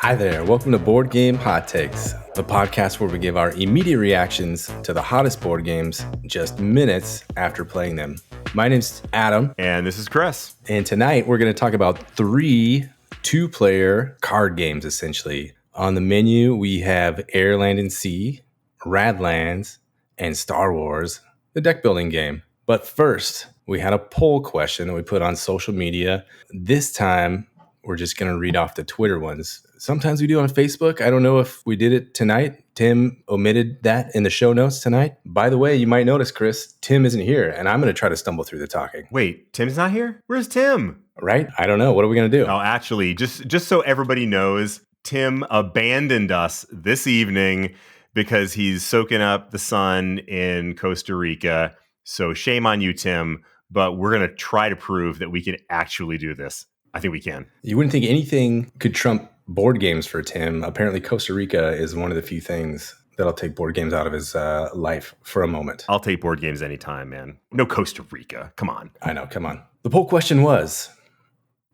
Hi there, welcome to Board Game Hot Takes, the podcast where we give our immediate reactions to the hottest board games just minutes after playing them. My name's Adam. And this is Chris. And tonight we're going to talk about 3 two-player card games, essentially. On the menu, we have Air, Land, and Sea, Radlands, and Star Wars, the Deckbuilding Game. But first, we had a poll question that we put on social media. This time, we're just going to read off the Twitter ones. Sometimes we do on Facebook. I don't know if we did it tonight. Tim omitted that in the show notes tonight. By the way, you might notice, Chris, Tim isn't here, and I'm going to try to stumble through the talking. Wait, Tim's not here? Where's Tim? Right? I don't know. What are we going to do? Oh, actually, just so everybody knows, Tim abandoned us this evening because he's soaking up the sun in Costa Rica. So shame on you, Tim, but we're going to try to prove that we can actually do this. I think we can. You wouldn't think anything could trump board games for Tim. Apparently, Costa Rica is one of the few things that'll take board games out of his life for a moment. I'll take board games anytime, man. No Costa Rica. Come on. I know. Come on. The poll question was,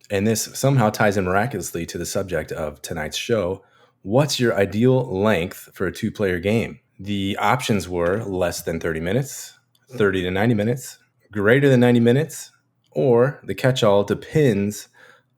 and this somehow ties in miraculously to the subject of tonight's show, what's your ideal length for a two-player game? The options were less than 30 minutes, 30 to 90 minutes, greater than 90 minutes, or the catch-all depends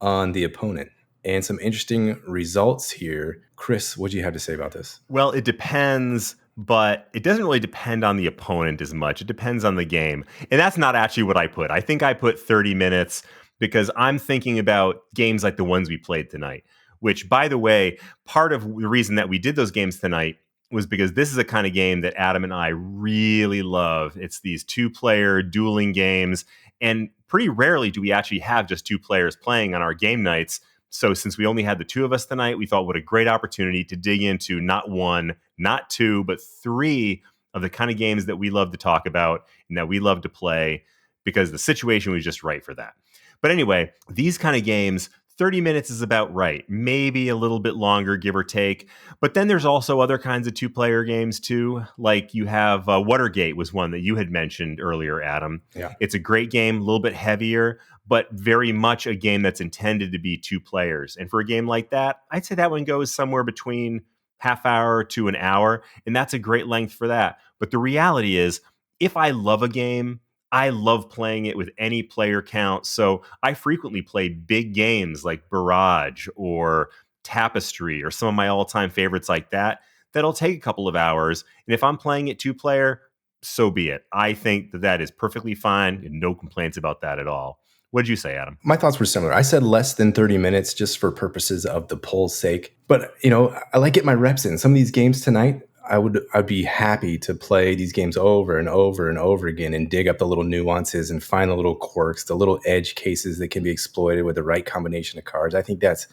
on the opponent. And some interesting results here. Chris, what do you have to say about this? Well, it depends, but it doesn't really depend on the opponent as much. It depends on the game. And that's not actually what I put. I think I put 30 minutes because I'm thinking about games like the ones we played tonight, which, by the way, part of the reason that we did those games tonight was because this is a kind of game that Adam and I really love. It's these two-player dueling games, and pretty rarely do we actually have just two players playing on our game nights. So since we only had the two of us tonight, we thought what a great opportunity to dig into not one, not two, but 3 of the kind of games that we love to talk about and that we love to play because the situation was just right for that. But anyway, these kind of games, 30 minutes is about right. Maybe a little bit longer, give or take. But then there's also other kinds of two-player games too. Like you have Watergate was one that you had mentioned earlier, Adam. Yeah. It's a great game, a little bit heavier, but very much a game that's intended to be 2 players. And for a game like that, I'd say that one goes somewhere between half hour to an hour. And that's a great length for that. But the reality is, if I love a game, I love playing it with any player count. So I frequently play big games like Barrage or Tapestry or some of my all-time favorites like that. That'll take a couple of hours. And if I'm playing it 2-player, so be it. I think that is perfectly fine and no complaints about that at all. What did you say, Adam? My thoughts were similar. I said less than 30 minutes just for purposes of the poll's sake. But, I like getting my reps in. Some of these games tonight, I'd be happy to play these games over and over and over again and dig up the little nuances and find the little quirks, the little edge cases that can be exploited with the right combination of cards. I think that's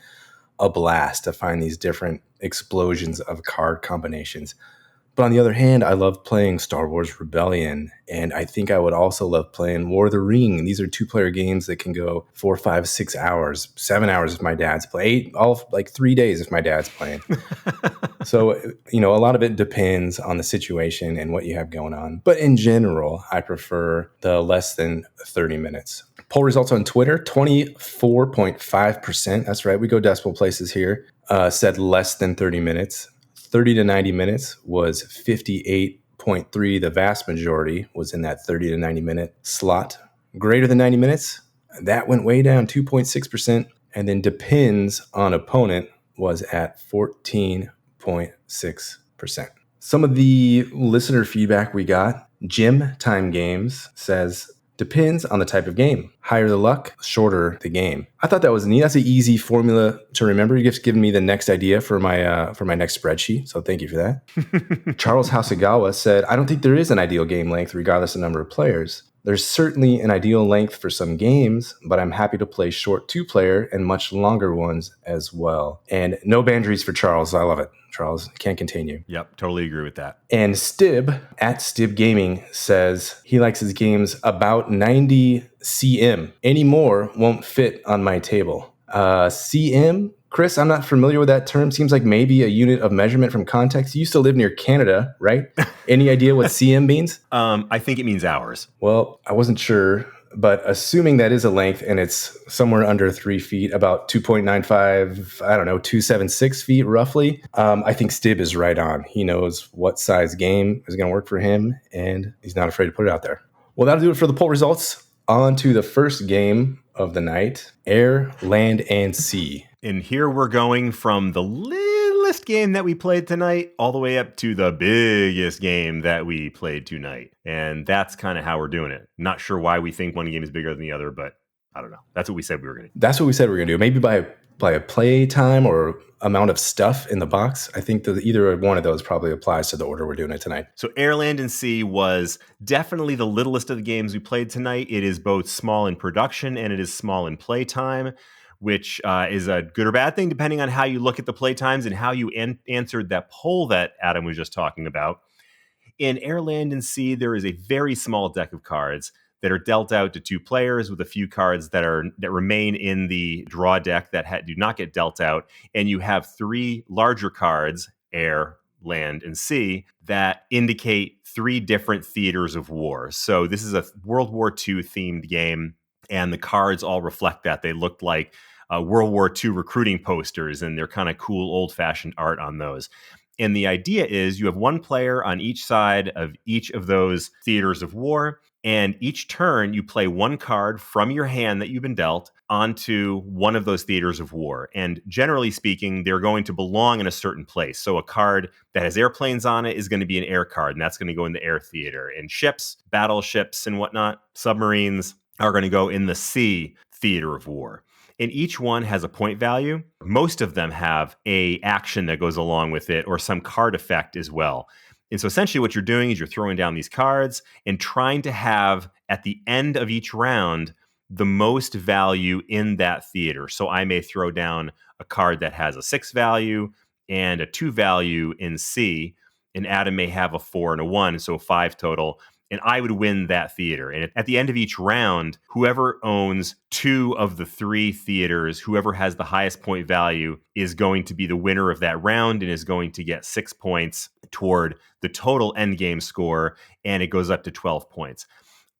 a blast to find these different explosions of card combinations. But on the other hand, I love playing Star Wars Rebellion, and I think I would also love playing War of the Ring. These are two-player games that can go 4, 5, 6 hours, 7 hours if my dad's playing, 3 days if my dad's playing. So, a lot of it depends on the situation and what you have going on. But in general, I prefer the less than 30 minutes. Poll results on Twitter, 24.5%. That's right, we go decimal places here. Said less than 30 minutes. 30 to 90 minutes was 58.3. The vast majority was in that 30 to 90 minute slot. Greater than 90 minutes, that went way down, 2.6%. And then depends on opponent was at 14.6%. Some of the listener feedback we got, Jim Time Games says, depends on the type of game. Higher the luck, shorter the game. I thought that was neat. That's an easy formula to remember. You've just given me the next idea for my next spreadsheet. So thank you for that. Charles Hasegawa said, I don't think there is an ideal game length regardless of number of players. There's certainly an ideal length for some games, but I'm happy to play short 2-player and much longer ones as well. And no boundaries for Charles. I love it. Charles, can't contain you. Yep, totally agree with that. And Stib, at Stib Gaming, says he likes his games about 90 cm. Any more won't fit on my table. CM? Chris, I'm not familiar with that term. Seems like maybe a unit of measurement from context. You used to live near Canada, right? Any idea what CM means? I think it means hours. Well, I wasn't sure But assuming that is a length and it's somewhere under 3 feet, about 2.95, I don't know, 276 feet roughly, I think Stib is right on. He knows what size game is going to work for him, and he's not afraid to put it out there. Well, that'll do it for the poll results. On to the first game of the night, Air, Land, and Sea. And here we're going from the littlest game that we played tonight all the way up to the biggest game that we played tonight. And that's kind of how we're doing it. Not sure why we think one game is bigger than the other, but I don't know. That's what we said we were going to do. That's what we said we were going to do. Maybe by a play time or amount of stuff in the box. I think that either one of those probably applies to the order we're doing it tonight. So Air, Land, and Sea was definitely the littlest of the games we played tonight. It is both small in production and it is small in play time, which is a good or bad thing, depending on how you look at the play times and how you answered that poll that Adam was just talking about. In Air, Land, and Sea, there is a very small deck of cards that are dealt out to 2 players, with a few cards that remain in the draw deck that do not get dealt out. And you have 3 larger cards, Air, Land, and Sea, that indicate 3 different theaters of war. So this is a World War II themed game, and the cards all reflect that. They look like World War II recruiting posters, and they're kind of cool old-fashioned art on those. And the idea is you have 1 player on each side of each of those theaters of war, and each turn you play 1 card from your hand that you've been dealt onto one of those theaters of war. And generally speaking, they're going to belong in a certain place. So a card that has airplanes on it is going to be an air card, and that's going to go in the air theater. And ships, battleships and whatnot, submarines are going to go in the sea theater of war. And each one has a point value. Most of them have a action that goes along with it or some card effect as well. And so essentially what you're doing is you're throwing down these cards and trying to have, at the end of each round, the most value in that theater. So I may throw down a card that has a 6 value and a 2 value in C, and Adam may have a 4 and a 1, so 5 total. And I would win that theater. And at the end of each round, whoever owns 2 of the 3 theaters, whoever has the highest point value, is going to be the winner of that round and is going to get 6 points toward the total endgame score, and it goes up to 12 points.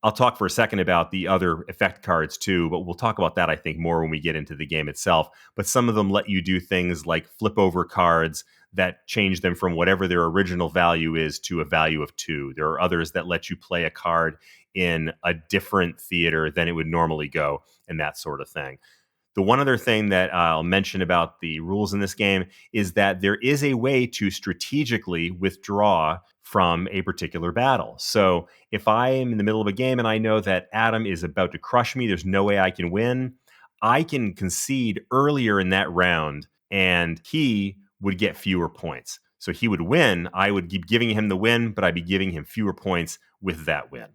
I'll talk for a second about the other effect cards too, but we'll talk about that, I think, more when we get into the game itself. But some of them let you do things like flip over cards that change them from whatever their original value is to a value of 2. There are others that let you play a card in a different theater than it would normally go, and that sort of thing. The one other thing that I'll mention about the rules in this game is that there is a way to strategically withdraw from a particular battle. So if I am in the middle of a game and I know that Adam is about to crush me, there's no way I can win, I can concede earlier in that round and he would get fewer points. So he would win. I would keep giving him the win, but I'd be giving him fewer points with that win.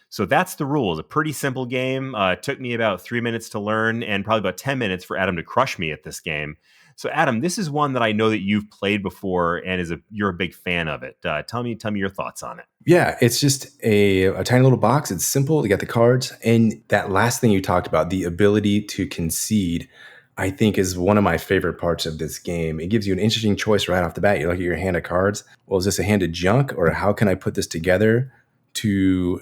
So that's the rules. A pretty simple game. It took me about 3 minutes to learn and probably about 10 minutes for Adam to crush me at this game. So Adam, this is one that I know that you've played before and you're a big fan of it. Tell me your thoughts on it. Yeah, it's just a tiny little box. It's simple. You got the cards. And that last thing you talked about, the ability to concede, I think is one of my favorite parts of this game. It gives you an interesting choice right off the bat. You look at your hand of cards. Well, is this a hand of junk, or how can I put this together to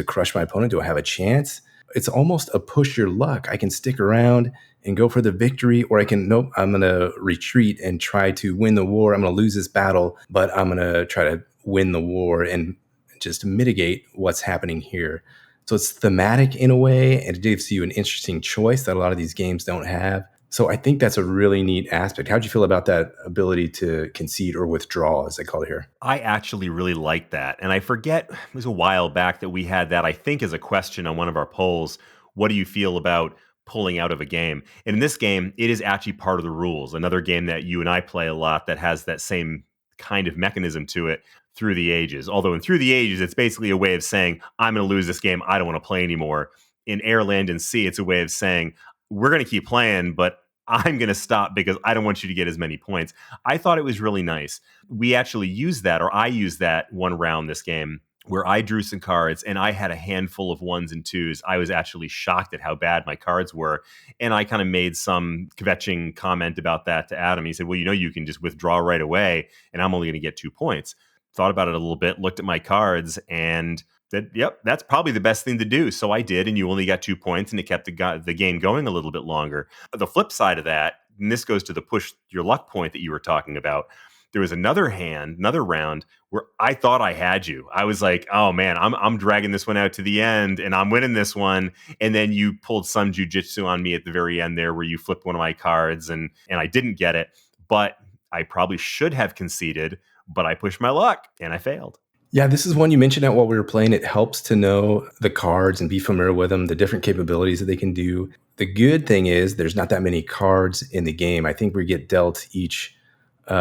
crush my opponent? Do I have a chance? It's almost a push your luck. I can stick around and go for the victory, or I'm going to retreat and try to win the war. I'm going to lose this battle, but I'm going to try to win the war and just mitigate what's happening here. So it's thematic in a way, and it gives you an interesting choice that a lot of these games don't have. So I think that's a really neat aspect. How'd you feel about that ability to concede or withdraw, as they call it here? I actually really like that. And I forget, it was a while back that we had that, I think, as a question on one of our polls. What do you feel about pulling out of a game? And in this game, it is actually part of the rules. Another game that you and I play a lot that has that same kind of mechanism to it, Through the Ages. Although in Through the Ages, it's basically a way of saying, I'm going to lose this game. I don't want to play anymore. In Air, Land, and Sea, it's a way of saying, we're going to keep playing, but I'm going to stop because I don't want you to get as many points. I thought it was really nice. We actually used that, or I used that one round this game, where I drew some cards and I had a handful of 1s and 2s. I was actually shocked at how bad my cards were. And I kind of made some kvetching comment about that to Adam. He said, well, you can just withdraw right away and I'm only going to get 2 points. thought about it a little bit, looked at my cards, and said, yep, that's probably the best thing to do. So I did, and you only got 2 points, and it kept the game going a little bit longer. The flip side of that, and this goes to the push your luck point that you were talking about, there was another round where I thought I had you. I was like, oh man, I'm dragging this one out to the end and I'm winning this one. And then you pulled some jujitsu on me at the very end there where you flipped one of my cards and I didn't get it. But I probably should have conceded, but I pushed my luck and I failed. Yeah, this is one you mentioned that while we were playing. It helps to know the cards and be familiar with them, the different capabilities that they can do. The good thing is there's not that many cards in the game. I think we get dealt each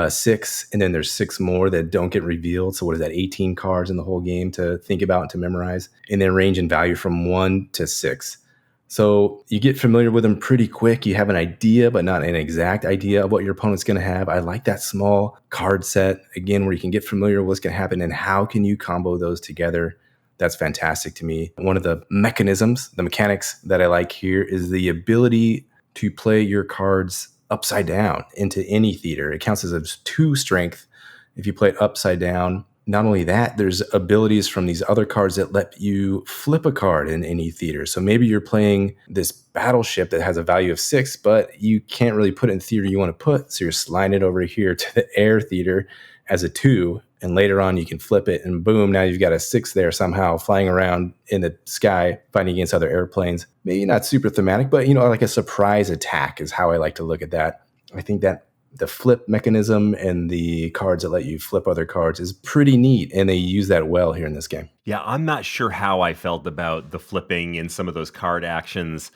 6, and then there's 6 more that don't get revealed. So what is that, 18 cards in the whole game to think about and to memorize, and then range in value from 1 to 6. So you get familiar with them pretty quick. You have an idea, but not an exact idea of what your opponent's going to have. I like that small card set, again, where you can get familiar with what's going to happen and how can you combo those together. That's fantastic to me. One of the mechanics that I like here is the ability to play your cards upside down into any theater. It counts as a 2 strength if you play it upside down. Not only that, there's abilities from these other cards that let you flip a card in any theater. So maybe you're playing this battleship that has a value of 6, but you can't really put it in the theater you want to put. So you're sliding it over here to the air theater as a 2. And later on, you can flip it and boom, now you've got a 6 there somehow flying around in the sky, fighting against other airplanes. Maybe not super thematic, but like a surprise attack is how I like to look at that. I think that the flip mechanism and the cards that let you flip other cards is pretty neat, and they use that well here in this game. Yeah, I'm not sure how I felt about the flipping and some of those card actions,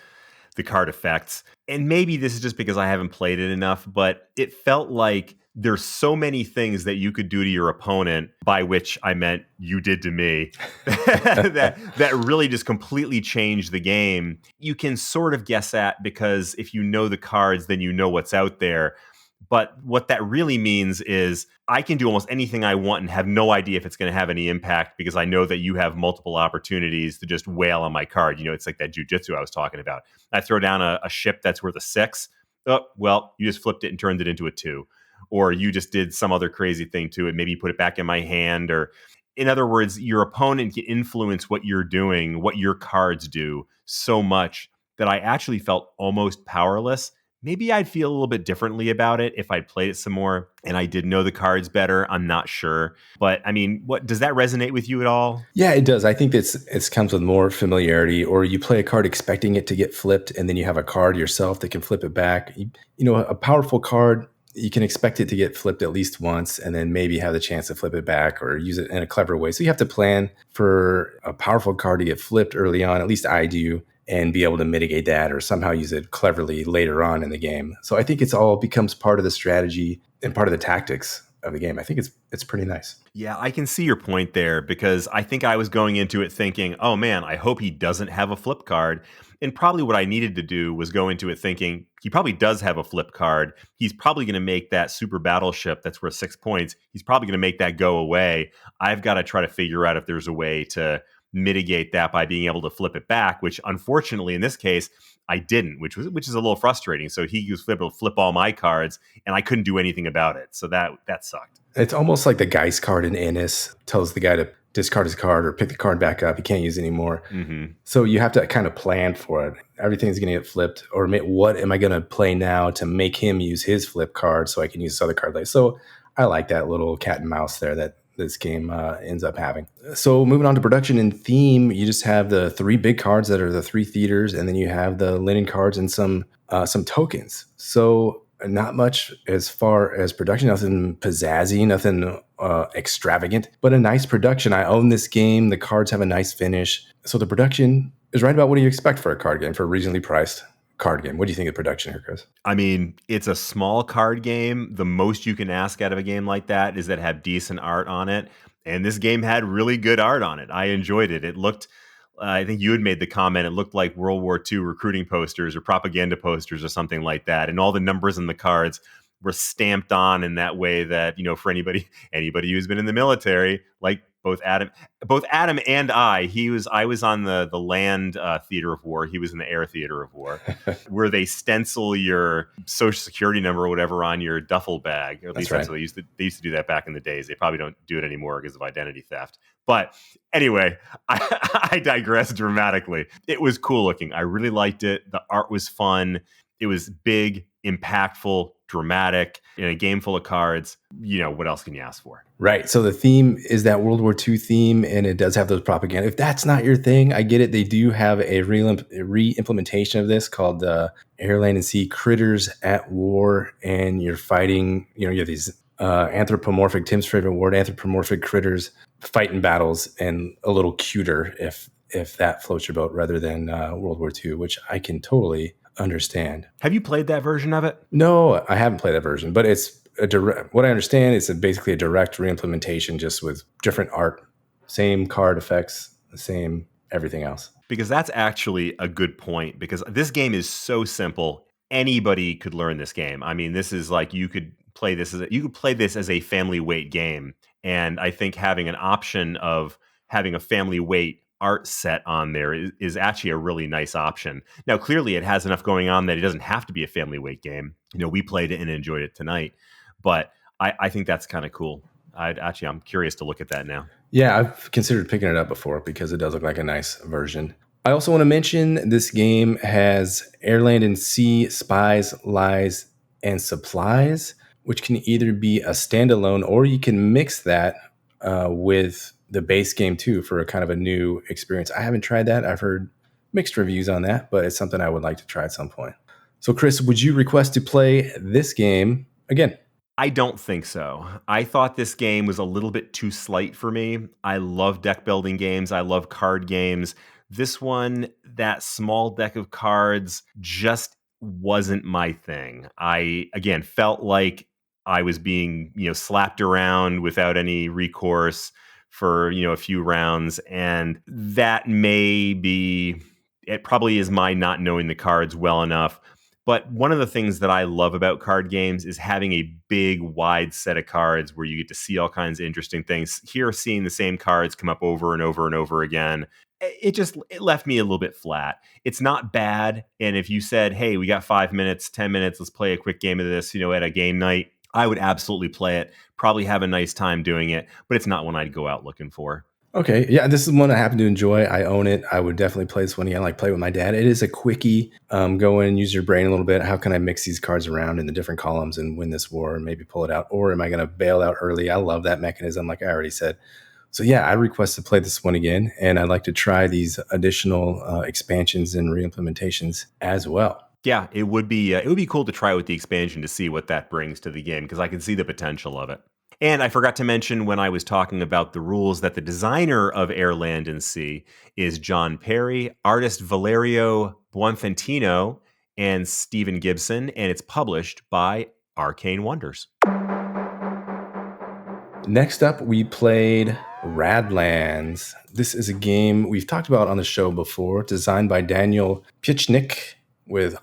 the card effects. And maybe this is just because I haven't played it enough, but it felt like there's so many things that you could do to your opponent, by which I meant you did to me, that really just completely changed the game. You can sort of guess at, because if you know the cards, then you know what's out there. But what that really means is I can do almost anything I want and have no idea if it's going to have any impact, because I know that you have multiple opportunities to just wail on my card. It's like that jujitsu I was talking about. I throw down a ship that's worth a 6. Oh, well, you just flipped it and turned it into a 2. Or you just did some other crazy thing to it. Maybe you put it back in my hand. Or in other words, your opponent can influence what you're doing, what your cards do, so much that I actually felt almost powerless. Maybe I'd feel a little bit differently about it if I'd played it some more and I did know the cards better. I'm not sure. But I mean, what does that resonate with you at all? Yeah, it does. I think it comes with more familiarity, or you play a card expecting it to get flipped, and then you have a card yourself that can flip it back. A powerful card, you can expect it to get flipped at least once and then maybe have the chance to flip it back or use it in a clever way. So you have to plan for a powerful card to get flipped early on, at least I do, and be able to mitigate that or somehow use it cleverly later on in the game. So I think it's all becomes part of the strategy and part of the tactics of the game. I think it's pretty nice. Yeah, I can see your point there, because I think I was going into it thinking, oh man, I hope he doesn't have a flip card. And probably what I needed to do was go into it thinking he probably does have a flip card. He's probably going to make that super battleship that's worth 6 points. He's probably going to make that go away. I've got to try to figure out if there's a way to mitigate that by being able to flip it back, which unfortunately in this case I didn't, which is a little frustrating. So he was able to flip all my cards and I couldn't do anything about it. So that sucked. It's almost like the Geist card in Ennis tells the guy to discard his card or pick the card back up. He can't use it anymore. Mm-hmm. So you have to kind of plan for it. Everything's going to get flipped, or what am I going to play now to make him use his flip card so I can use this other card later. So I like that little cat and mouse there that this game ends up having. So moving on to production and theme, you just have the 3 big cards that are the 3 theaters, and then you have the linen cards and some tokens. So not much as far as production, nothing pizzazzy, nothing extravagant, but a nice production. I own this game. The cards have a nice finish. So the production is right about what do you expect for a card game, for a reasonably priced card game. What do you think of production here, Chris? I mean, it's a small card game. The most you can ask out of a game like that is that have decent art on it. And this game had really good art on it. I enjoyed it. It looked, I think you had made the comment, it looked like World War II recruiting posters or propaganda posters or something like that. And all the numbers in the cards were stamped on in that way that, for anybody who's been in the military, like both Adam and I was on the land theater of war. He was in the air theater of war, where they stencil your social security number or whatever on your duffel bag. Or at least that's what they used to do that back in the days. They probably don't do it anymore because of identity theft. But anyway, I digress dramatically. It was cool looking. I really liked it. The art was fun. It was big, impactful, dramatic, in a game full of cards. What else can you ask for? Right. So the theme is that World War II theme, and it does have those propaganda. If that's not your thing, I get it. They do have a re-implementation of this called Air, Land, and Sea Critters at War, and you're fighting, you have these anthropomorphic, Tim's favorite word, anthropomorphic critters fighting battles, and a little cuter if that floats your boat rather than World War II, which I can totally understand. Have you played that version of it? No, I haven't played that version, but it's what I understand is basically a direct re-implementation, just with different art, same card effects, the same everything else. Because that's actually a good point, because this game is so simple. Anybody could learn this game. I mean, this is like you could play this as a family weight game. And I think having an option of having a family weight art set on there is actually a really nice option. Now, clearly it has enough going on that it doesn't have to be a family weight game. We played it and enjoyed it tonight, but I think that's kind of cool. I'm curious to look at that now. Yeah, I've considered picking it up before because it does look like a nice version. I also want to mention this game has Air, Land, and Sea, Spies, Lies, and Supplies, which can either be a standalone or you can mix that with the base game too for a kind of a new experience. I haven't tried that. I've heard mixed reviews on that, but it's something I would like to try at some point. So Chris, would you request to play this game again? I don't think so. I thought this game was a little bit too slight for me. I love deck building games. I love card games. This one, that small deck of cards just wasn't my thing. I, again, felt like I was being, slapped around without any recourse for, a few rounds. And that it probably is my not knowing the cards well enough. But one of the things that I love about card games is having a big, wide set of cards where you get to see all kinds of interesting things. Here, seeing the same cards come up over and over and over again, it left me a little bit flat. It's not bad. And if you said, hey, we got 5 minutes, 10 minutes, let's play a quick game of this, at a game night, I would absolutely play it, probably have a nice time doing it, but it's not one I'd go out looking for. Okay. Yeah, this is one I happen to enjoy. I own it. I would definitely play this one again, like play with my dad. It is a quickie. Go in and use your brain a little bit. How can I mix these cards around in the different columns and win this war and maybe pull it out? Or am I going to bail out early? I love that mechanism, like I already said. So yeah, I request to play this one again. And I'd like to try these additional expansions and reimplementations as well. Yeah, it would be cool to try with the expansion to see what that brings to the game, because I can see the potential of it. And I forgot to mention when I was talking about the rules that the designer of Air, Land, and Sea is John Perry, artist Valerio Buonfantino, and Stephen Gibson, and it's published by Arcane Wonders. Next up, we played Radlands. This is a game we've talked about on the show before, designed by Daniel Piechnik, with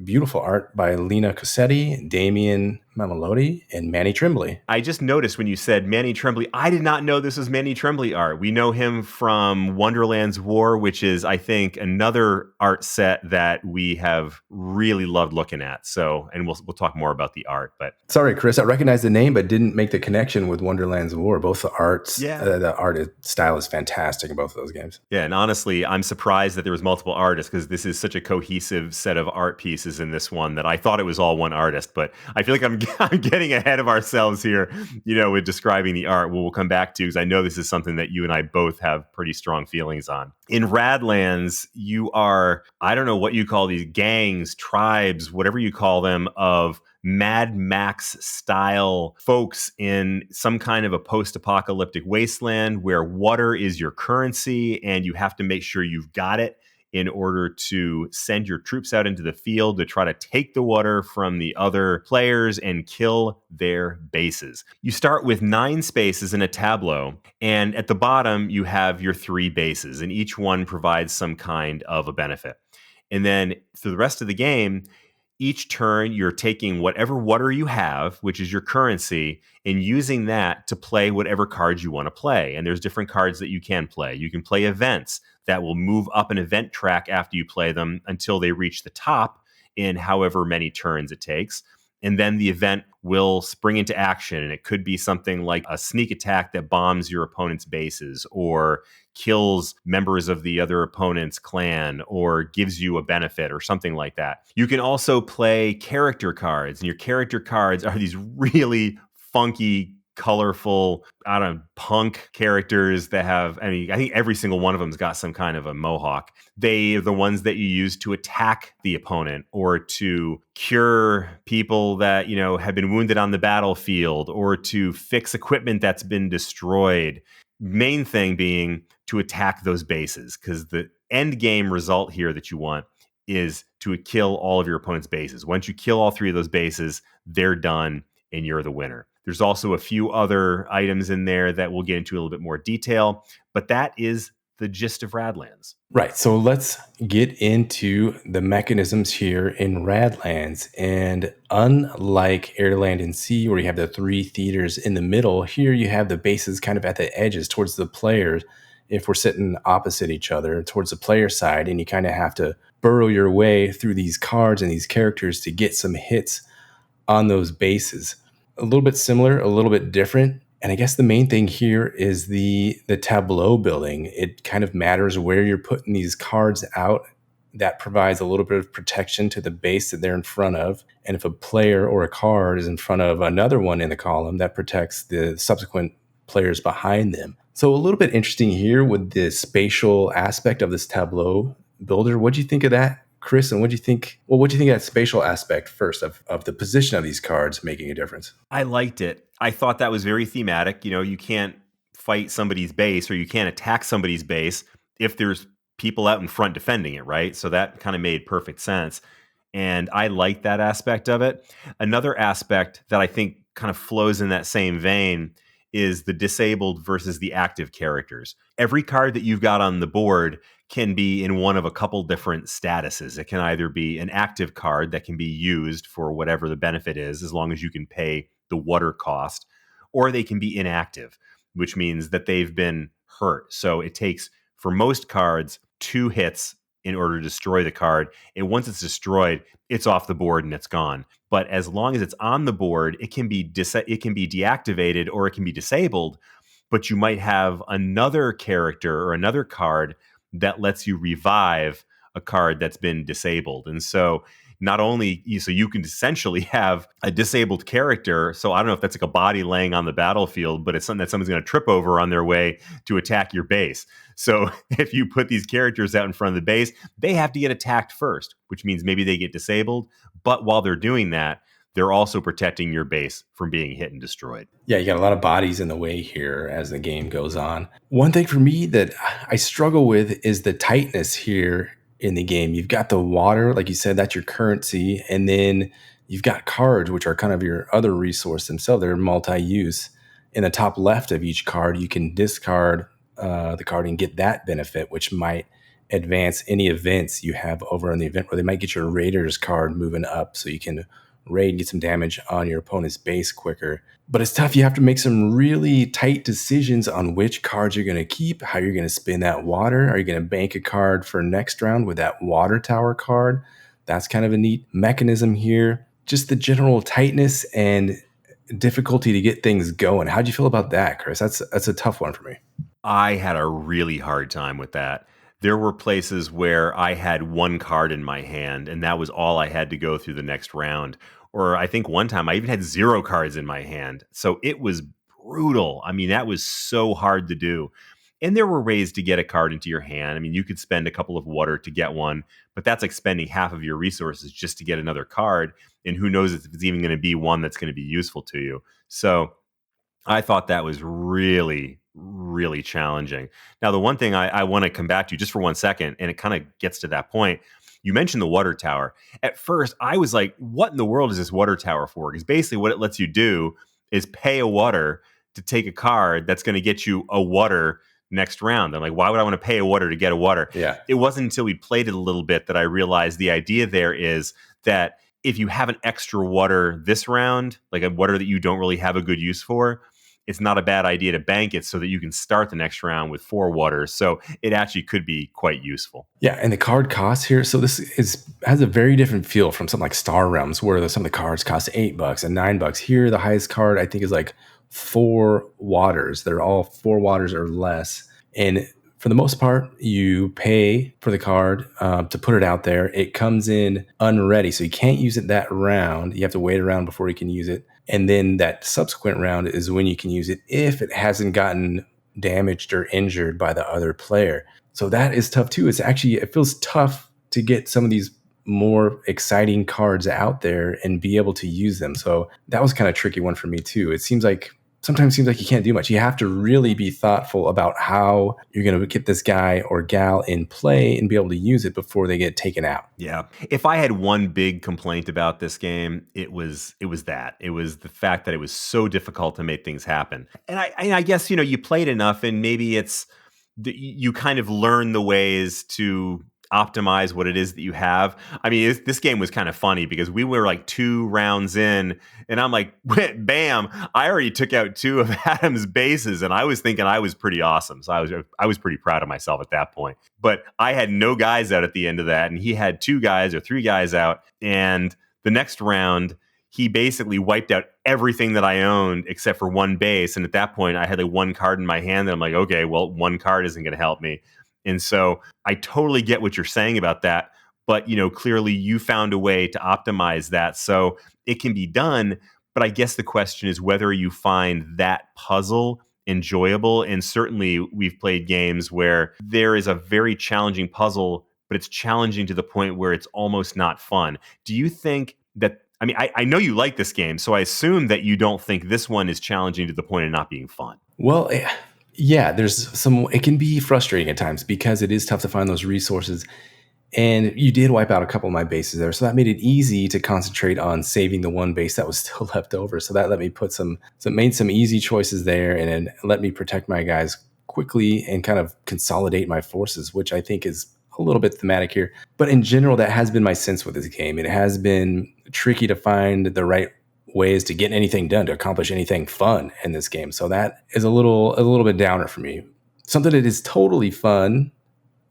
beautiful art by Lena Cossetti, Damian Mamelotti, and Manny Tremblay. I just noticed when you said Manny Tremblay, I did not know this was Manny Tremblay art. We know him from Wonderland's War, which is, I think, another art set that we have really loved looking at. So, and we'll talk more about the art. But sorry, Chris, I recognized the name, but didn't make the connection with Wonderland's War. Both the arts, the art style is fantastic in both of those games. Yeah, and honestly, I'm surprised that there was multiple artists, because this is such a cohesive set of art pieces in this one that I thought it was all one artist. But I feel like I'm getting ahead of ourselves here, with describing the art. We'll come back to, because I know this is something that you and I both have pretty strong feelings on. In Radlands, you are, I don't know what you call these gangs, tribes, whatever you call them, of Mad Max style folks in some kind of a post-apocalyptic wasteland where water is your currency and you have to make sure you've got it in order to send your troops out into the field to try to take the water from the other players and kill their bases. You start with 9 spaces in a tableau, and at the bottom you have your 3 bases, and each one provides some kind of a benefit. And then through the rest of the game, each turn you're taking whatever water you have, which is your currency, and using that to play whatever cards you want to play. And there's different cards that you can play. You can play events that will move up an event track after you play them until they reach the top in however many turns it takes. And then the event will spring into action. And it could be something like a sneak attack that bombs your opponent's bases, or kills members of the other opponent's clan, or gives you a benefit or something like that. You can also play character cards, and your character cards are these really funky, colorful, I don't know, punk characters that have, I mean, I think every single one of them's got some kind of a mohawk. They are the ones that you use to attack the opponent, or to cure people that, you know, have been wounded on the battlefield, or to fix equipment that's been destroyed. Main thing being to attack those bases, because the end game result here that you want is to kill all of your opponent's bases. Once you kill all 3 of those bases, they're done and you're the winner. There's also a few other items in there that we'll get into a little bit more detail, but that is the gist of Radlands. Right. So let's get into the mechanisms here in Radlands. And unlike Air, Land, and Sea, where you have the 3 theaters in the middle, here you have the bases kind of at the edges towards the players. If we're sitting opposite each other towards the player side, and you kind of have to burrow your way through these cards and these characters to get some hits on those bases. A little bit similar, a little bit different. And I guess the main thing here is the tableau building. It kind of matters where you're putting these cards out. That provides a little bit of protection to the base that they're in front of. And if a player or a card is in front of another one in the column, that protects the subsequent players behind them. So a little bit interesting here with the spatial aspect of this tableau builder. What do you think of that, Chris? And what do you think? Well, what do you think of that spatial aspect first of the position of these cards making a difference? I liked it. I thought that was very thematic. You know, you can't fight somebody's base, or you can't attack somebody's base if there's people out in front defending it, right? So that kind of made perfect sense. And I like that aspect of it. Another aspect that I think kind of flows in that same vein is the disabled versus the active characters. Every card that you've got on the board can be in one of a couple different statuses. It can either be an active card that can be used for whatever the benefit is, as long as you can pay the water cost, or they can be inactive, which means that they've been hurt. So it takes, for most cards, 2 hits in order to destroy the card. And once it's destroyed, it's off the board and it's gone. But as long as it's on the board, it can be deactivated, or it can be disabled. But you might have another character or another card that lets you revive a card that's been disabled. And so not only, so you can essentially have a disabled character. So I don't know if that's like a body laying on the battlefield, but it's something that someone's going to trip over on their way to attack your base. So if you put these characters out in front of the base, they have to get attacked first, which means maybe they get disabled. But while they're doing that, they're also protecting your base from being hit and destroyed. Yeah, you got a lot of bodies in the way here as the game goes on. One thing for me that I struggle with is the tightness here in the game. You've got the water, like you said, that's your currency. And then you've got cards, which are kind of your other resource themselves. They're multi-use. In the top left of each card, you can discard the card and get that benefit, which might advance any events you have over on the event, where they might get your Raiders card moving up so you can raid and get some damage on your opponent's base quicker. But it's tough. You have to make some really tight decisions on which cards you're going to keep, how you're going to spin that water. Are you going to bank a card for next round with that water tower card? That's kind of a neat mechanism here. Just the general tightness and difficulty to get things going. How'd you feel about that, Chris? That's a tough one for me. I had a really hard time with that. There were places where I had 1 card in my hand, and that was all I had to go through the next round. Or I think one time I even had 0 cards in my hand. So it was brutal. I mean, that was so hard to do. And there were ways to get a card into your hand. I mean, you could spend a couple of water to get one, but that's like spending half of your resources just to get another card. And who knows if it's even going to be one that's going to be useful to you. So I thought that was really, really challenging. Now, the one thing I want to come back to just for 1 second, and it kind of gets to that point. You mentioned the water tower. At first, I was like, what in the world is this water tower for? Because basically what it lets you do is pay a water to take a card that's going to get you a water next round. I'm like, why would I want to pay a water to get a water? Yeah. It wasn't until we played it a little bit that I realized the idea there is that if you have an extra water this round, like a water that you don't really have a good use for, it's not a bad idea to bank it so that you can start the next round with 4 waters. So it actually could be quite useful. Yeah, and the card cost here, so this has a very different feel from something like Star Realms, where some of the cards cost $8 and $9. Here, the highest card I think is like 4 waters. They're all 4 waters or less, and for the most part, you pay for the card to put it out there. It comes in unready, so you can't use it that round. You have to wait around before you can use it. And then that subsequent round is when you can use it if it hasn't gotten damaged or injured by the other player. So that is tough too. It feels tough to get some of these more exciting cards out there and be able to use them. So that was kind of a tricky one for me too. Sometimes seems like you can't do much. You have to really be thoughtful about how you're going to get this guy or gal in play and be able to use it before they get taken out. Yeah. If I had one big complaint about this game, it was that. It was the fact that it was so difficult to make things happen. And I guess, you played enough and maybe you kind of learn the ways to optimize what it is that you have. I mean, this game was kind of funny because we were like 2 rounds in and I'm like, bam, I already took out 2 of Adam's bases and I was thinking I was pretty awesome. So I was pretty proud of myself at that point. But I had no guys out at the end of that and he had 2 guys or 3 guys out. And the next round, he basically wiped out everything that I owned except for 1 base. And at that point, I had like 1 card in my hand and I'm like, okay, well, 1 card isn't going to help me. And so I totally get what you're saying about that. But, clearly you found a way to optimize that. So it can be done. But I guess the question is whether you find that puzzle enjoyable. And certainly we've played games where there is a very challenging puzzle, but it's challenging to the point where it's almost not fun. Do you think that, I know you like this game, so I assume that you don't think this one is challenging to the point of not being fun. Well, yeah, it can be frustrating at times because it is tough to find those resources. And you did wipe out a couple of my bases there. So that made it easy to concentrate on saving the 1 base that was still left over. So that let me made some easy choices there and then let me protect my guys quickly and kind of consolidate my forces, which I think is a little bit thematic here. But in general, that has been my sense with this game. It has been tricky to find the right ways to get anything done, to accomplish anything fun in this game. So that is a little bit downer for me. Something that is totally fun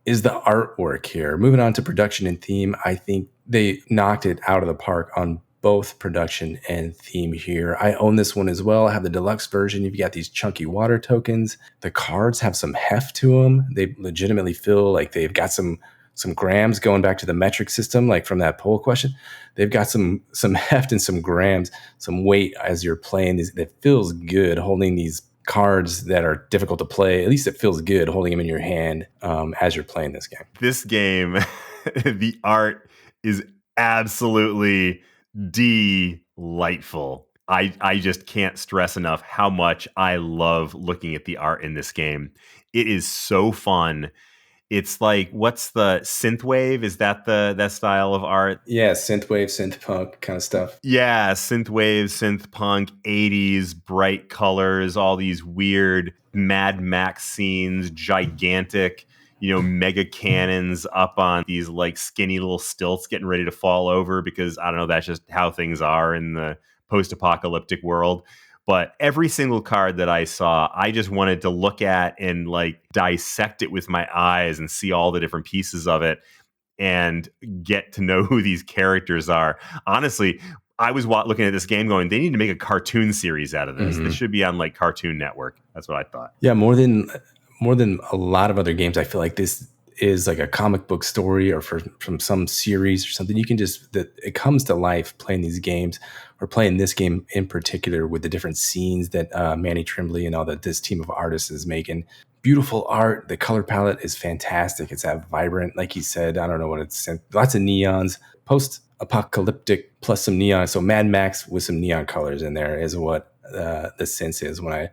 is the artwork here. Moving on to production and theme, I think they knocked it out of the park on both production and theme here. I own this one as well. I have the deluxe version. You've got these chunky water tokens. The cards have some heft to them. They legitimately feel like they've got some grams, going back to the metric system, like from that poll question. They've got some heft and some grams, some weight as you're playing these. It feels good holding these cards that are difficult to play. At least it feels good holding them in your hand as you're playing this game. This game, the art is absolutely delightful. I just can't stress enough how much I love looking at the art in this game. It is so fun. It's like, what's the synthwave? Is that that style of art? Yeah, synthwave, synth punk kind of stuff. Yeah, synthwave, synth punk, 80s, bright colors, all these weird Mad Max scenes, gigantic, mega cannons up on these like skinny little stilts getting ready to fall over because, I don't know, that's just how things are in the post-apocalyptic world. But every single card that I saw, I just wanted to look at and like dissect it with my eyes and see all the different pieces of it and get to know who these characters are. Honestly, I was looking at this game going, they need to make a cartoon series out of this. Mm-hmm. This should be on like Cartoon Network. That's what I thought. Yeah, more than a lot of other games, I feel like this is like a comic book story or from some series or something. You can it comes to life playing these games, or playing this game in particular with the different scenes that Manny Tremblay and this team of artists is making. Beautiful art. The color palette is fantastic. It's that vibrant, like he said, I don't know what it's, lots of neons, post-apocalyptic plus some neon. So Mad Max with some neon colors in there is what the sense is when I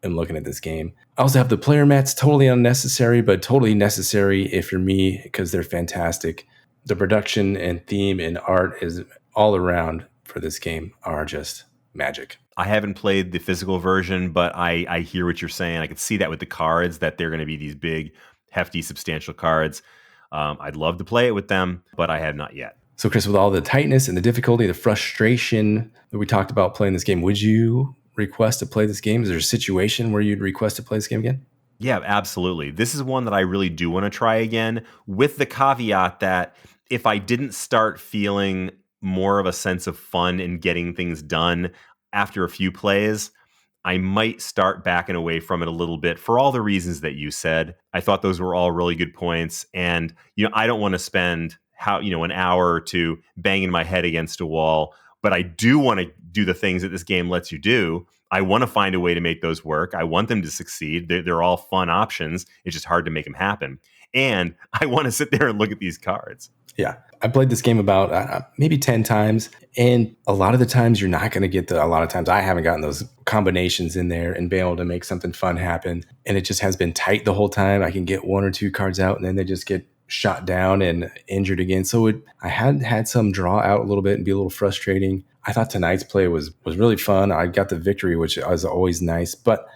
am looking at this game. I also have the player mats, totally unnecessary, but totally necessary if you're me, because they're fantastic. The production and theme and art is all around for this game are just magic. I haven't played the physical version, but I hear what you're saying. I can see that with the cards, that they're going to be these big, hefty, substantial cards. I'd love to play it with them, but I have not yet. So, Chris, with all the tightness and the difficulty, the frustration that we talked about playing this game, would you request to play this game? Is there a situation where you'd request to play this game again? Yeah, absolutely. This is one that I really do want to try again, with the caveat that if I didn't start feeling more of a sense of fun in getting things done after a few plays, I might start backing away from it a little bit for all the reasons that you said. I thought those were all really good points. And, I don't want to spend an hour or two banging my head against a wall, but I do want to do the things that this game lets you do. I want to find a way to make those work. I want them to succeed. They're all fun options. It's just hard to make them happen. And I want to sit there and look at these cards. Yeah. I played this game about maybe 10 times. And a lot of the times you're not going to get a lot of times I haven't gotten those combinations in there and been able to make something fun happen. And it just has been tight the whole time. I can get one or two cards out and then they just get shot down and injured again. So I had some draw out a little bit and be a little frustrating. I thought tonight's play was really fun. I got the victory, which was always nice, but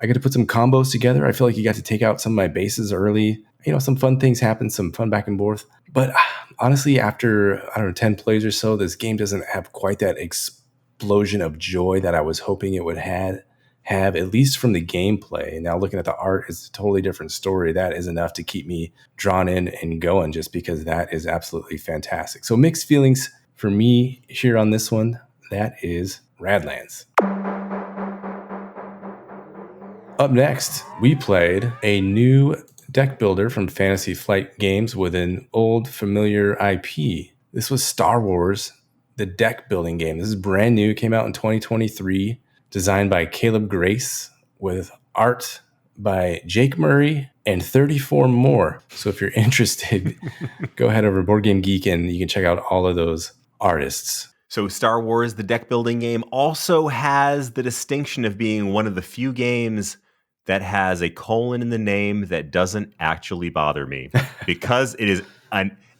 I got to put some combos together. I feel like you got to take out some of my bases early. Some fun things happen, some fun back and forth. But honestly, after, 10 plays or so, this game doesn't have quite that explosion of joy that I was hoping it would have, at least from the gameplay. Now, looking at the art is a totally different story. That is enough to keep me drawn in and going just because that is absolutely fantastic. So mixed feelings for me here on this one. That is Radlands. Up next, we played a new deck builder from Fantasy Flight Games with an old familiar IP. This was Star Wars, the Deckbuilding Game. This is brand new, came out in 2023, designed by Caleb Grace with art by Jake Murray and 34 more. So if you're interested, go ahead over to Board Game Geek and you can check out all of those artists. So Star Wars, the Deckbuilding Game, also has the distinction of being one of the few games that has a colon in the name that doesn't actually bother me, because it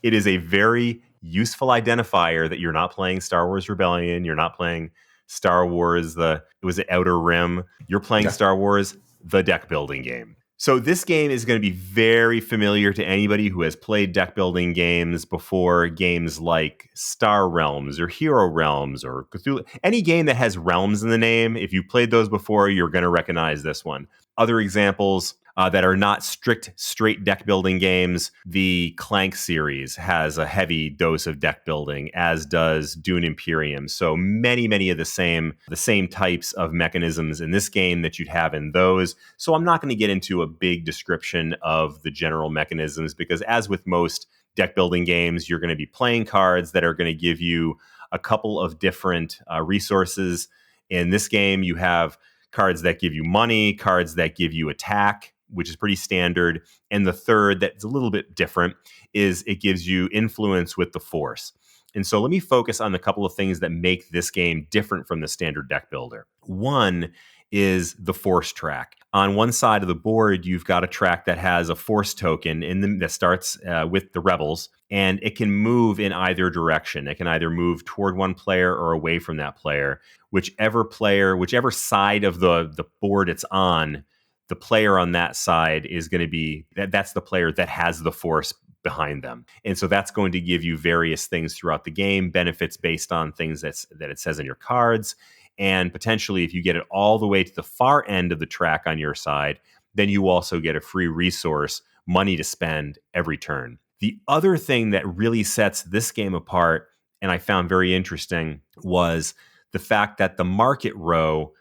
is a very useful identifier that you're not playing Star Wars Rebellion, you're not playing Star Wars the Outer Rim, you're playing Star Wars the Deckbuilding Game. So this game is going to be very familiar to anybody who has played deck building games before, games like Star Realms or Hero Realms or Cthulhu. Any game that has realms in the name, if you played those before, you're going to recognize this one. Other examples that are not straight deck building games, the Clank series has a heavy dose of deck building, as does Dune Imperium. So many of the same types of mechanisms in this game that you'd have in those. So I'm not going to get into a big description of the general mechanisms, because as with most deck building games, you're going to be playing cards that are going to give you a couple of different resources. In this game, you have cards that give you money, cards that give you attack, which is pretty standard. And the third, that's a little bit different, is it gives you influence with the Force. And so let me focus on a couple of things that make this game different from the standard deck builder. One is the Force track. On one side of the board, you've got a track that has a Force token that starts with the Rebels, and it can move in either direction. It can either move toward one player or away from that player. Whichever side of the board it's on, the player on that side is going to be, that's the player that has the Force behind them. And so that's going to give you various things throughout the game, benefits based on things that it says in your cards. And potentially, if you get it all the way to the far end of the track on your side, then you also get a free resource, money to spend every turn. The other thing that really sets this game apart, and I found very interesting, was the fact that the market row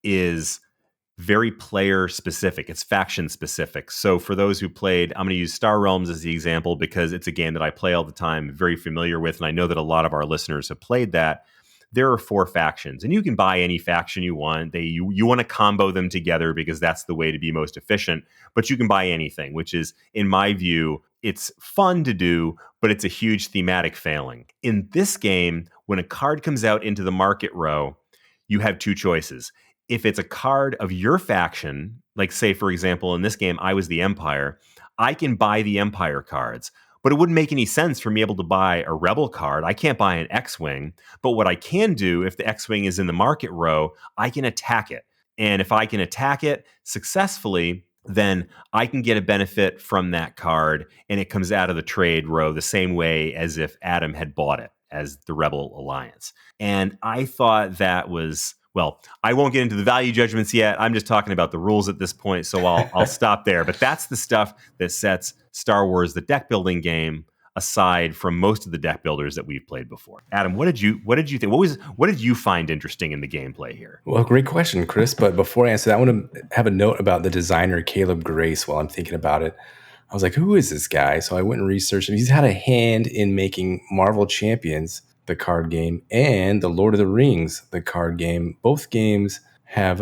is very player specific. It's faction specific. So for those who played, I'm going to use Star Realms as the example because it's a game that I play all the time, very familiar with, and I know that a lot of our listeners have played that. There are 4 factions, and you can buy any faction you want. You want to combo them together because that's the way to be most efficient, but you can buy anything, which is, in my view, it's fun to do, but it's a huge thematic failing. In this game, when a card comes out into the market row, you have 2 choices. If it's a card of your faction, like say, for example, in this game, I was the Empire, I can buy the Empire cards. But it wouldn't make any sense for me able to buy a Rebel card. I can't buy an X-Wing. But what I can do, if the X-Wing is in the market row, I can attack it. And if I can attack it successfully, then I can get a benefit from that card, and it comes out of the trade row the same way as if Adam had bought it as the Rebel Alliance. And I thought that was, well, I won't get into the value judgments yet. I'm just talking about the rules at this point, so I'll stop there. But that's the stuff that sets Star Wars, the deck building game, aside from most of the deck builders that we've played before. Adam, what did you think? What did you find interesting in the gameplay here? Well, great question, Chris. But before I answer that, I want to have a note about the designer, Caleb Grace, while I'm thinking about it. I was like, who is this guy? So I went and researched him. He's had a hand in making Marvel Champions, the card game, and the Lord of the Rings, the card game. Both games have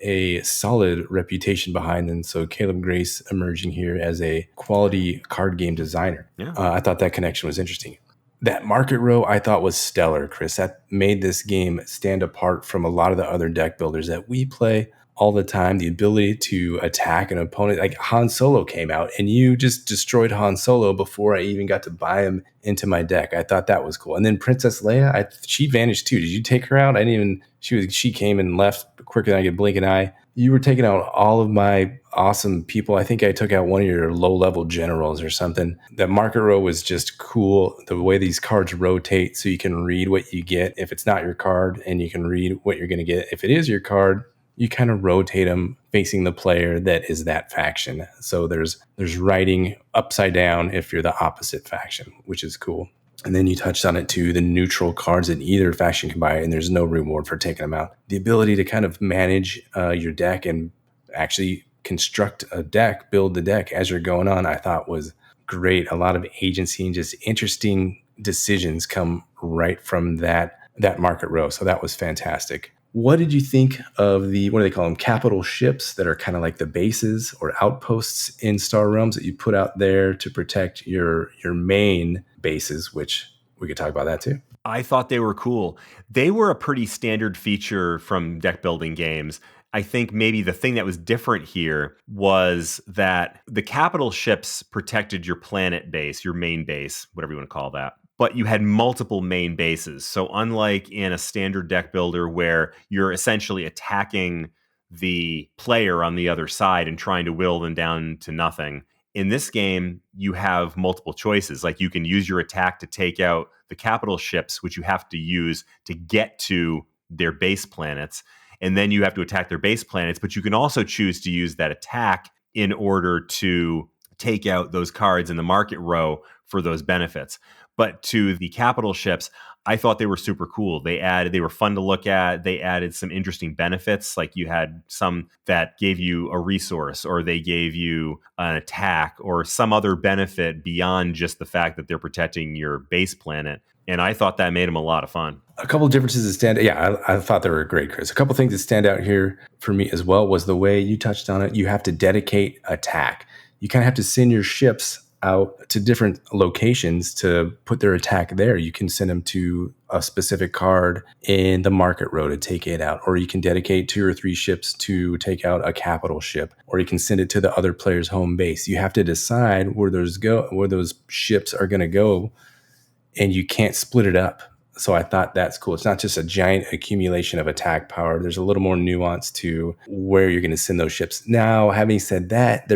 a solid reputation behind them. So Caleb Grace emerging here as a quality card game designer. Yeah. I thought that connection was interesting. That market row I thought was stellar, Chris. That made this game stand apart from a lot of the other deck builders that we play all the time. The ability to attack an opponent, like Han Solo came out and you just destroyed Han Solo before I even got to buy him into my deck. I thought that was cool. And then Princess Leia, she vanished too. Did you take her out? I didn't even. She came and left quicker than I could blink an eye. You were taking out all of my awesome people. I think I took out one of your low-level generals or something. That market row was just cool. The way these cards rotate so you can read what you get if it's not your card, and you can read what you're going to get if it is your card. You kind of rotate them facing the player that is that faction. So there's writing upside down if you're the opposite faction, which is cool. And then you touched on it too, the neutral cards that either faction can buy, and there's no reward for taking them out. The ability to kind of manage your deck and actually construct a deck, build the deck as you're going on, I thought was great. A lot of agency and just interesting decisions come right from that market row. So that was fantastic. What did you think of the, what do they call them, capital ships that are kind of like the bases or outposts in Star Realms that you put out there to protect your main bases, which we could talk about that too? I thought they were cool. They were a pretty standard feature from deck building games. I think maybe the thing that was different here was that the capital ships protected your planet base, your main base, whatever you want to call that. But you had multiple main bases. So unlike in a standard deck builder where you're essentially attacking the player on the other side and trying to whittle them down to nothing, in this game, you have multiple choices. Like you can use your attack to take out the capital ships, which you have to use to get to their base planets. And then you have to attack their base planets. But you can also choose to use that attack in order to take out those cards in the market row for those benefits. But to the capital ships, I thought they were super cool. They were fun to look at. They added some interesting benefits. Like you had some that gave you a resource, or they gave you an attack, or some other benefit beyond just the fact that they're protecting your base planet. And I thought that made them a lot of fun. A couple of differences that stand out. Yeah, I thought they were great, Chris. A couple of things that stand out here for me as well was the way you touched on it. You have to dedicate attack. You kind of have to send your ships out to different locations to put their attack there. You can send them to a specific card in the market row to take it out, or you can dedicate 2 or 3 ships to take out a capital ship, or you can send it to the other player's home base. You have to decide where those ships are going to go, and you can't split it up. So I thought that's cool. It's not just a giant accumulation of attack power. There's a little more nuance to where you're going to send those ships. Now, having said that,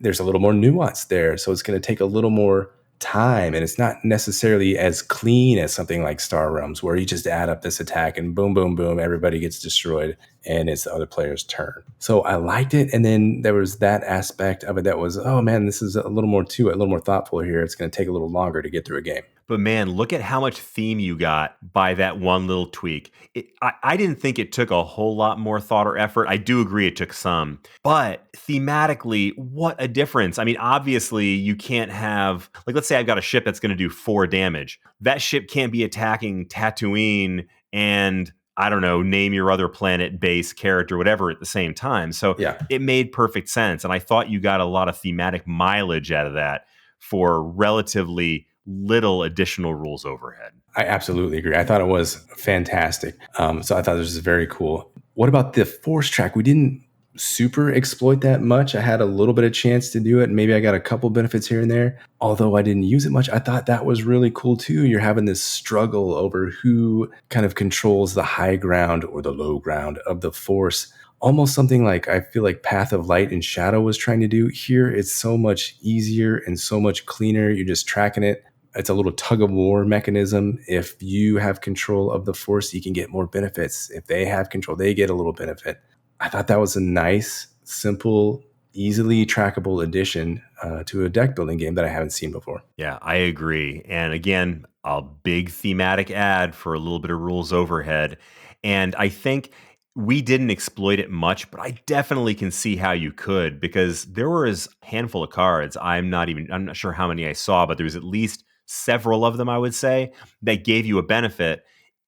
there's a little more nuance there. So it's going to take a little more time, and it's not necessarily as clean as something like Star Realms, where you just add up this attack and boom, boom, boom, everybody gets destroyed and it's the other player's turn. So I liked it. And then there was that aspect of it that was, oh man, this is a little more to it, a little more thoughtful here. It's going to take a little longer to get through a game. But man, look at how much theme you got by that one little tweak. I didn't think it took a whole lot more thought or effort. I do agree it took some. But thematically, what a difference. I mean, obviously, you can't have, like, let's say I've got a ship that's going to do 4 damage. That ship can't be attacking Tatooine and, I don't know, name your other planet, base, character, whatever at the same time. So Yeah. It made perfect sense. And I thought you got a lot of thematic mileage out of that for relatively little additional rules overhead. I absolutely agree. I thought it was fantastic. So I thought this was very cool. What about the force track? We didn't super exploit that much. I had a little bit of chance to do it. Maybe I got a couple benefits here and there. Although I didn't use it much, I thought that was really cool too. You're having this struggle over who kind of controls the high ground or the low ground of the force almost something like I feel like Path of Light and Shadow was trying to do. Here, it's so much easier and so much cleaner. You're just tracking it. It's a little tug of war mechanism. If you have control of the force, you can get more benefits. If they have control, they get a little benefit. I thought that was a nice, simple, easily trackable addition to a deck building game that I haven't seen before. Yeah, I agree. And again, a big thematic ad for a little bit of rules overhead. And I think we didn't exploit it much, but I definitely can see how you could, because there was a handful of cards. I'm not sure how many I saw, but there was at least several of them, I would say, that gave you a benefit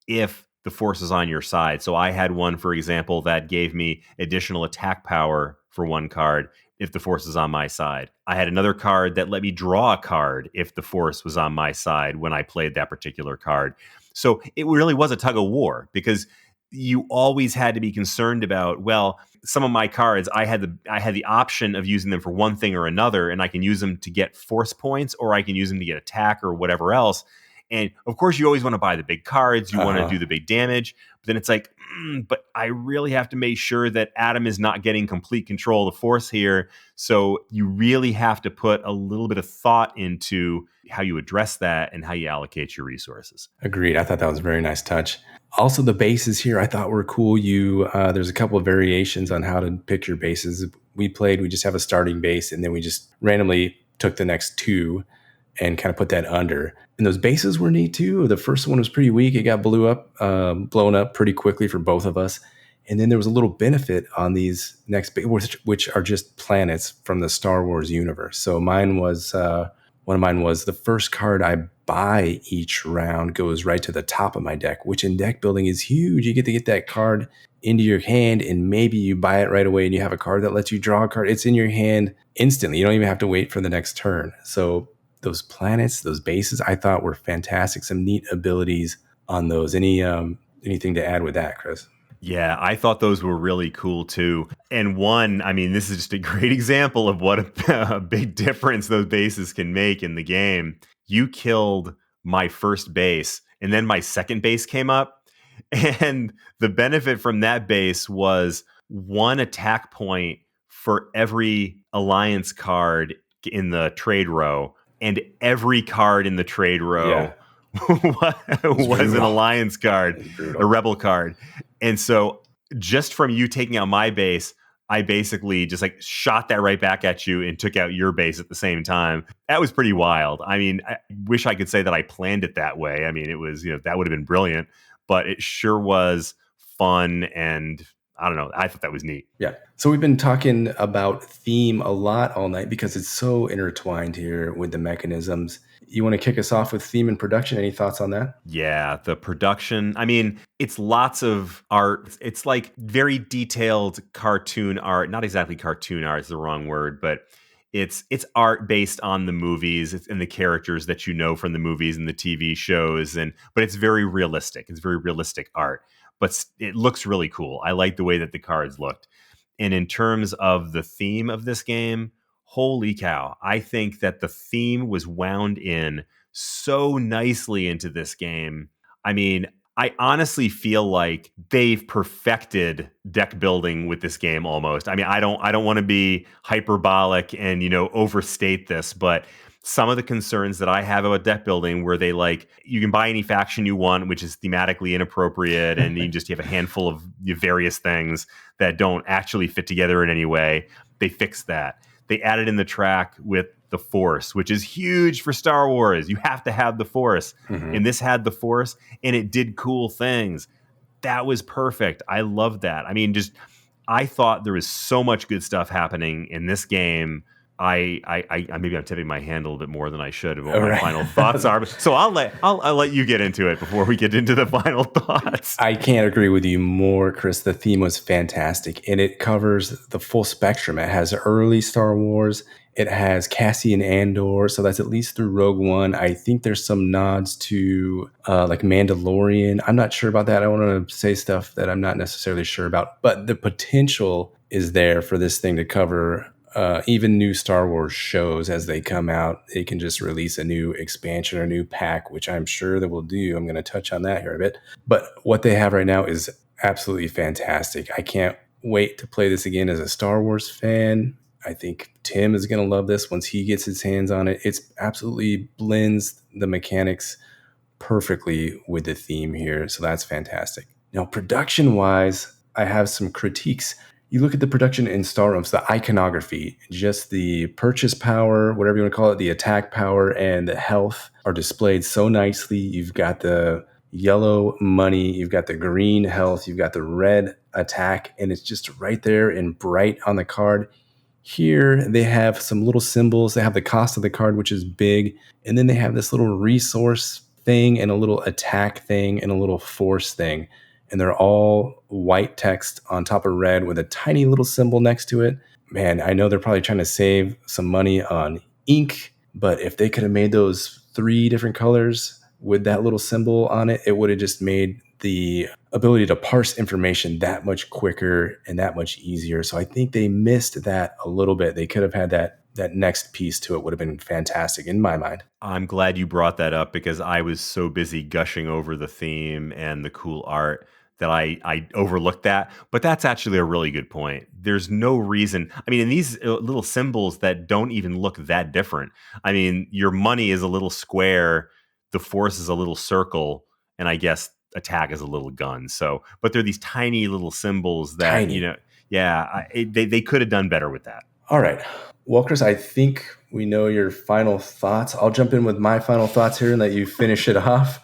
if the force is on your side. So I had one, for example, that gave me additional attack power for one card if the force is on my side. I had another card that let me draw a card if the force was on my side when I played that particular card. So it really was a tug of war, because you always had to be concerned about, well, some of my cards, I had the option of using them for one thing or another, and I can use them to get force points, or I can use them to get attack or whatever else. And of course, you always want to buy the big cards. You want to do the big damage. But then it's like, but I really have to make sure that Adam is not getting complete control of the force here. So you really have to put a little bit of thought into how you address that and how you allocate your resources. Agreed. I thought that was a very nice touch. Also, the bases here I thought were cool. There's a couple of variations on how to pick your bases. We just have a starting base, and then we just randomly took the next two and kind of put that under. And those bases were neat too. The first one was pretty weak. It got blown up pretty quickly for both of us. And then there was a little benefit on these next which are just planets from the Star Wars universe. So one of mine was the first card I buy each round goes right to the top of my deck, which in deck building is huge. You get to get that card into your hand, and maybe you buy it right away and you have a card that lets you draw a card. It's in your hand instantly. You don't even have to wait for the next turn. So those planets, those bases, I thought were fantastic. Some neat abilities on those. Anything to add with that, Chris? Yeah, I thought those were really cool too. And one, I mean, this is just a great example of what a big difference those bases can make in the game. You killed my first base, and then my second base came up. And the benefit from that base was one attack point for every alliance card in the trade row. And every card in the trade row was an alliance card, a rebel card. And so just from you taking out my base, I basically just like shot that right back at you and took out your base at the same time. That was pretty wild. I mean, I wish I could say that I planned it that way. I mean, it was, that would have been brilliant, but it sure was fun. And I don't know, I thought that was neat. Yeah. So we've been talking about theme a lot all night because it's so intertwined here with the mechanisms. You want to kick us off with theme and production? Any thoughts on that? Yeah, the production. I mean, it's lots of art. It's like very detailed cartoon art. Not exactly cartoon art is the wrong word, but it's art based on the movies and the characters that you know from the movies and the TV shows. But it's very realistic. It's very realistic art. But it looks really cool. I like the way that the cards looked. And in terms of the theme of this game, holy cow. I think that the theme was wound in so nicely into this game. I mean, I honestly feel like they've perfected deck building with this game almost. I mean, I don't want to be hyperbolic and, overstate this, but some of the concerns that I have about deck building where you can buy any faction you want, which is thematically inappropriate, and you have a handful of various things that don't actually fit together in any way. They fixed that. They added in the track with the Force, which is huge for Star Wars. You have to have the Force. Mm-hmm. And this had the Force, and it did cool things. That was perfect. I loved that. I mean, I thought there was so much good stuff happening in this game. I maybe I'm tipping my hand a little bit more than I should of what my final thoughts are. So I'll let you get into it before we get into the final thoughts. I can't agree with you more, Chris. The theme was fantastic, and it covers the full spectrum. It has early Star Wars. It has Cassian Andor, so that's at least through Rogue One. I think there's some nods to like Mandalorian. I'm not sure about that. I don't want to say stuff that I'm not necessarily sure about, but the potential is there for this thing to cover even new Star Wars shows as they come out. They can just release a new expansion or new pack, which I'm sure they will do. I'm going to touch on that here a bit. But what they have right now is absolutely fantastic. I can't wait to play this again as a Star Wars fan. I think Tim is going to love this once he gets his hands on it. It's absolutely blends the mechanics perfectly with the theme here. So that's fantastic. Now, production wise, I have some critiques. You look at the production in Star Realms, the iconography, just the purchase power, whatever you want to call it, the attack power and the health are displayed so nicely. You've got the yellow money, you've got the green health, you've got the red attack, and it's just right there in bright on the card. Here, they have some little symbols. They have the cost of the card, which is big. And then they have this little resource thing and a little attack thing and a little force thing. And they're all white text on top of red with a tiny little symbol next to it. Man, I know they're probably trying to save some money on ink, but if they could have made those 3 different colors with that little symbol on it, it would have just made the ability to parse information that much quicker and that much easier. So I think they missed that a little bit. They could have had that next piece to it would have been fantastic in my mind. I'm glad you brought that up because I was so busy gushing over the theme and the cool art that I overlooked that. But that's actually a really good point. There's no reason. I mean, in these little symbols that don't even look that different. I mean, your money is a little square, the force is a little circle, and I guess attack is a little gun. So, but they're these tiny little symbols that, Tiny. They could have done better with that. All right. Well, Chris, I think we know your final thoughts. I'll jump in with my final thoughts here and let you finish it off.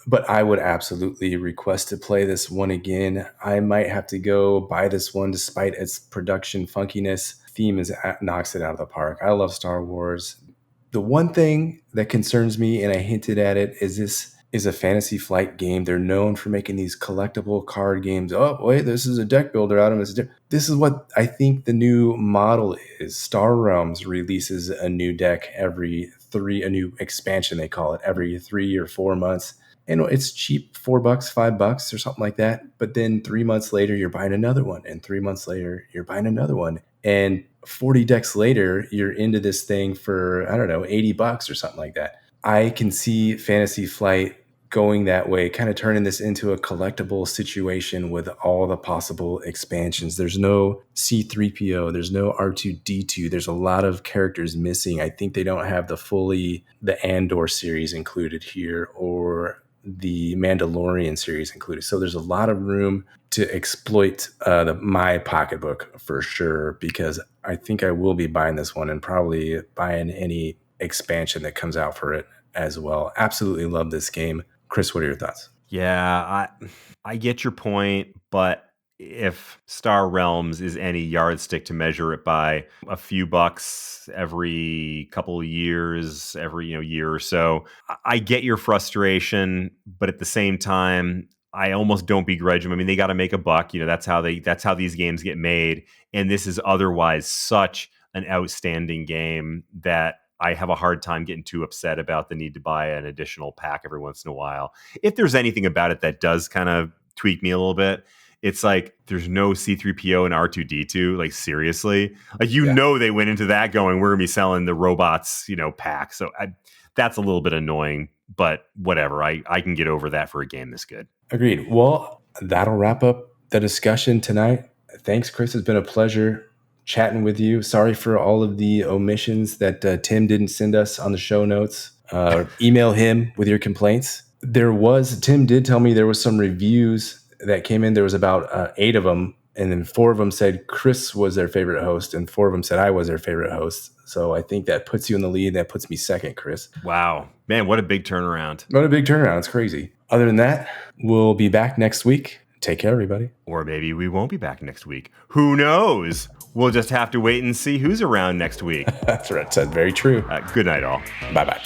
But I would absolutely request to play this one again. I might have to go buy this one despite its production funkiness. Theme knocks it out of the park. I love Star Wars. The one thing that concerns me, and I hinted at it, is this is a Fantasy Flight game. They're known for making these collectible card games. Oh, wait, this is a deck builder, Adam. This is what I think the new model is. Star Realms releases a new deck a new expansion, they call it, every 3 or 4 months. And it's cheap, $4, $5 or something like that. But then 3 months later, you're buying another one. And 3 months later, you're buying another one. And 40 decks later, you're into this thing for, I don't know, $80 or something like that. I can see Fantasy Flight going that way, kind of turning this into a collectible situation with all the possible expansions. There's no C-3PO, there's no R2-D2, there's a lot of characters missing. I think they don't have the Andor series included here or the Mandalorian series included. So there's a lot of room to exploit my pocketbook for sure, because I think I will be buying this one and probably buying any expansion that comes out for it as well. Absolutely love this game. Chris, what are your thoughts? Yeah, I get your point, but if Star Realms is any yardstick to measure it by, a few bucks every couple of years, every year or so, I get your frustration, but at the same time, I almost don't begrudge them. I mean, they got to make a buck. That's how these games get made, and this is otherwise such an outstanding game that I have a hard time getting too upset about the need to buy an additional pack every once in a while. If there's anything about it that does kind of tweak me a little bit, it's like there's no C-3PO and R2-D2. Like, seriously? Like, they went into that going, we're going to be selling the robots, pack. So that's a little bit annoying, but whatever. I can get over that for a game this good. Agreed. Well, that'll wrap up the discussion tonight. Thanks, Chris. It's been a pleasure chatting with you. Sorry for all of the omissions that Tim didn't send us on the show notes. Email him with your complaints. Tim did tell me there was some reviews that came in. There was about 8 of them, and then 4 of them said Chris was their favorite host, and 4 of them said I was their favorite host. So I think that puts you in the lead. That puts me second, Chris. Wow. Man, what a big turnaround. What a big turnaround. It's crazy. Other than that, we'll be back next week. Take care, everybody. Or maybe we won't be back next week. Who knows? We'll just have to wait and see who's around next week. That's right. That's very true. Good night, all. Bye-bye.